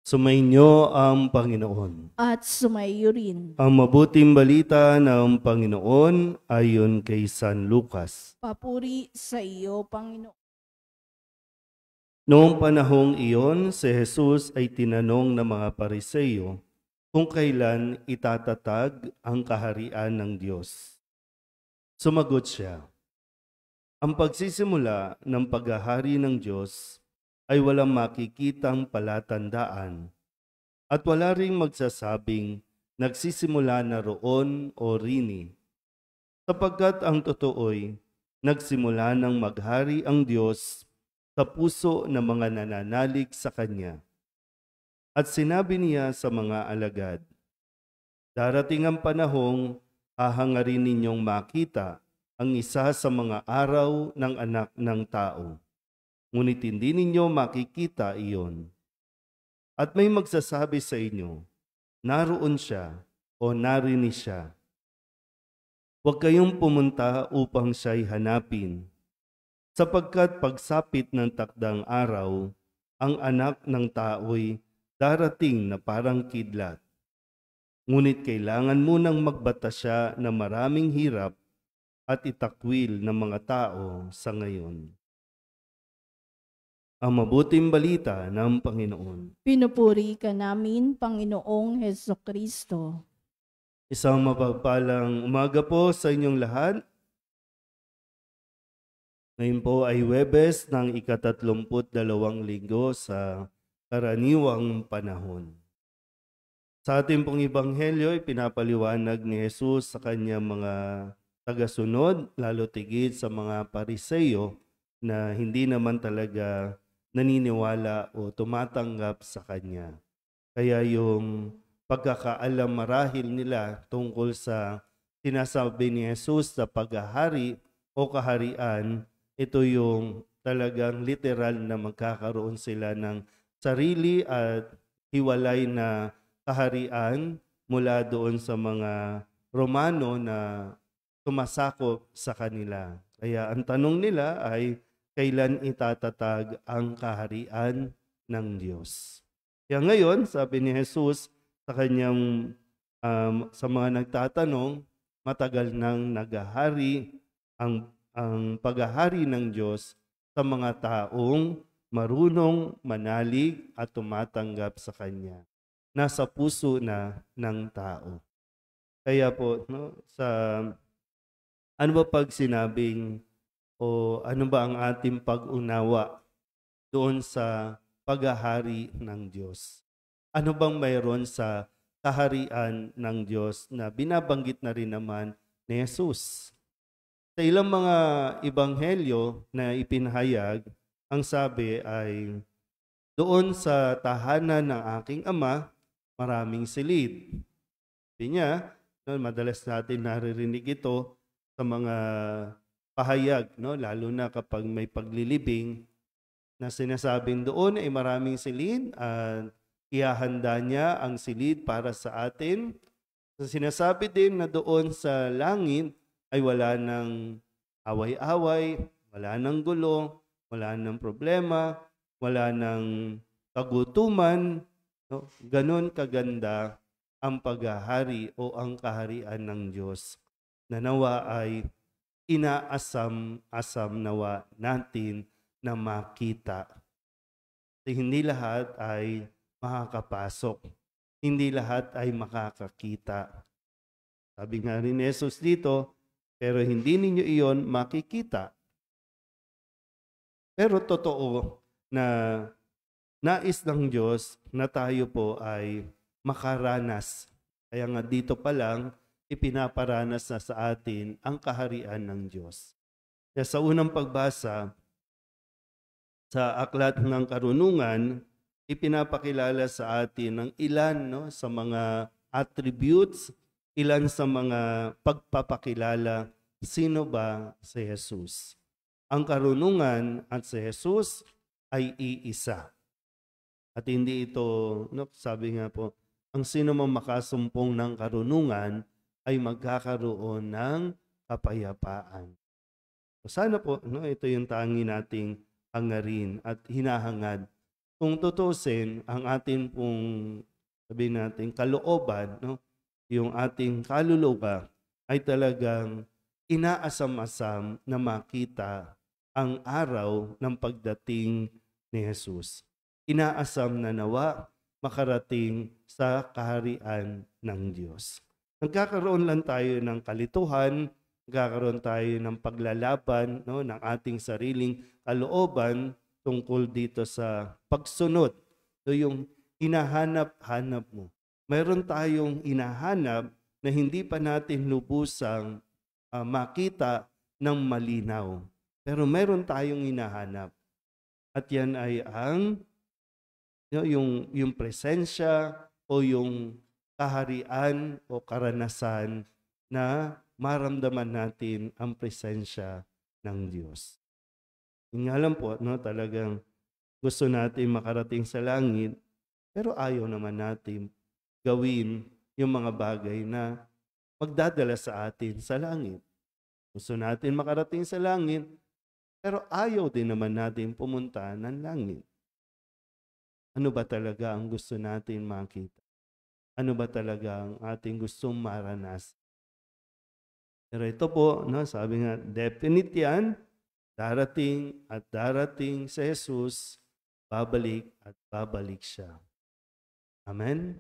Sumainyo ang Panginoon. At sumaiyo rin. Ang mabuting balita ng Panginoon ayon kay San Lucas. Papuri sa iyo, Panginoon. Noong panahong iyon, si Jesus ay tinanong ng mga Pariseo kung kailan itatatag ang kaharian ng Diyos. Sumagot siya, ang pagsisimula ng paghahari ng Diyos ay walang makikitang palatandaan at wala ring magsasabing nagsisimula na roon o rini, sapagkat ang totoo'y nagsimula ng maghari ang Diyos sa puso ng mga nananalig sa Kanya. At sinabi niya sa mga alagad, darating ang panahong hahangarin ninyong makita ang isa sa mga araw ng Anak ng Tao. Ngunit hindi ninyo makikita iyon. At may magsasabi sa inyo, naroon siya o narini siya. Huwag kayong pumunta upang siya'y hanapin, sapagkat pagsapit ng takdang araw, ang Anak ng Tao'y darating na parang kidlat. Ngunit kailangan munang magbata siya ng maraming hirap at itakwil ng mga tao sa ngayon. Ang mabuting balita ng Panginoon. Pinupuri ka namin, Panginoong Hesukristo. Isang mapagpalang umaga po sa inyong lahat. Ngayon po ay Huwebes ng ika-32 linggo sa karaniwang panahon. Sa ating pong ebanghelyo, pinapaliwanag ni Jesus sa kanyang mga tagasunod, lalo tigit sa mga Pariseo na hindi naman talaga naniniwala o tumatanggap sa Kanya. Kaya yung pagkakaalam marahil nila tungkol sa sinasabi ni Jesus sa paghahari o kaharian, ito yung talagang literal na magkakaroon sila ng sarili at hiwalay na kaharian mula doon sa mga Romano na tumasakop sa kanila. Kaya ang tanong nila ay, kailan itatatag ang kaharian ng Diyos? Kaya ngayon, sabi ni Jesus sa kanyang sa mga nagtatanong, matagal nang naghahari ang paghahari ng Diyos sa mga taong marunong manalig at tumatanggap sa Kanya. Nasa puso na ng tao. Kaya po, ano ba pag sinabing o ano ba ang ating pag-unawa doon sa paghahari ng Diyos? Ano bang mayroon sa kaharian ng Diyos na binabanggit na rin naman ni Jesus? Sa ilang mga ebanghelyo na ipinahayag, ang sabi ay, doon sa tahanan ng aking Ama, maraming silid. Sabi niya, madalas natin naririnig ito sa mga pahayag, lalo na kapag may paglilibing, na sinasabing doon ay maraming silid at ihahanda niya ang silid para sa atin. So, sinasabi din na doon sa langit ay wala ng away-away, wala ng gulo, wala ng problema, wala ng kagutuman. Ganon kaganda ang paghahari o ang kaharian ng Diyos na nawa ay inaasam-asam nawa natin na makita. Hindi lahat ay makakapasok. Hindi lahat ay makakakita. Sabi nga rin ni Jesus dito, pero hindi ninyo iyon makikita. Pero totoo na nais ng Diyos na tayo po ay makaranas. Kaya nga dito pa lang, ipinaparanas na sa atin ang kaharian ng Diyos. Kaya sa unang pagbasa, sa Aklat ng Karunungan, ipinapakilala sa atin ng ilan sa mga attributes, ilan sa mga pagpapakilala, sino ba si Jesus? Ang karunungan at si Jesus ay iisa. At hindi ito, sabi nga po, ang sino mang makasumpong ng karunungan ay magkakaroon ng kapayapaan. So sana po, ito yung tangi nating hangarin at hinahangad kung tutusin ang atin pong, sabihin natin, kalooban, no? Yung ating kaluluwa ay talagang inaasam-asam na makita ang araw ng pagdating ni Jesus. Inaasam na nawa makarating sa kaharian ng Diyos. Nagkakaroon lang tayo ng kalituhan, nagkakaroon tayo ng paglalaban, no, ng ating sariling kalooban tungkol dito sa pagsunod. So yung hinahanap-hanap mo. Mayroon tayong hinahanap na hindi pa natin lubusang makita ng malinaw. Pero meron tayong hinahanap. At yan ay ang yung presensya o yung kaharian o karanasan na maramdaman natin ang presensya ng Diyos. Yun nga lang po, no, talagang gusto natin makarating sa langit, pero ayaw naman natin gawin yung mga bagay na magdadala sa atin sa langit. Gusto natin makarating sa langit, pero ayaw din naman natin pumunta ng langit. Ano ba talaga ang gusto natin makita? Ano ba talaga ang ating gustong maranas? Pero ito po, no, sabi nga, definite yan, darating at darating sa Jesus, babalik at babalik siya. Amen?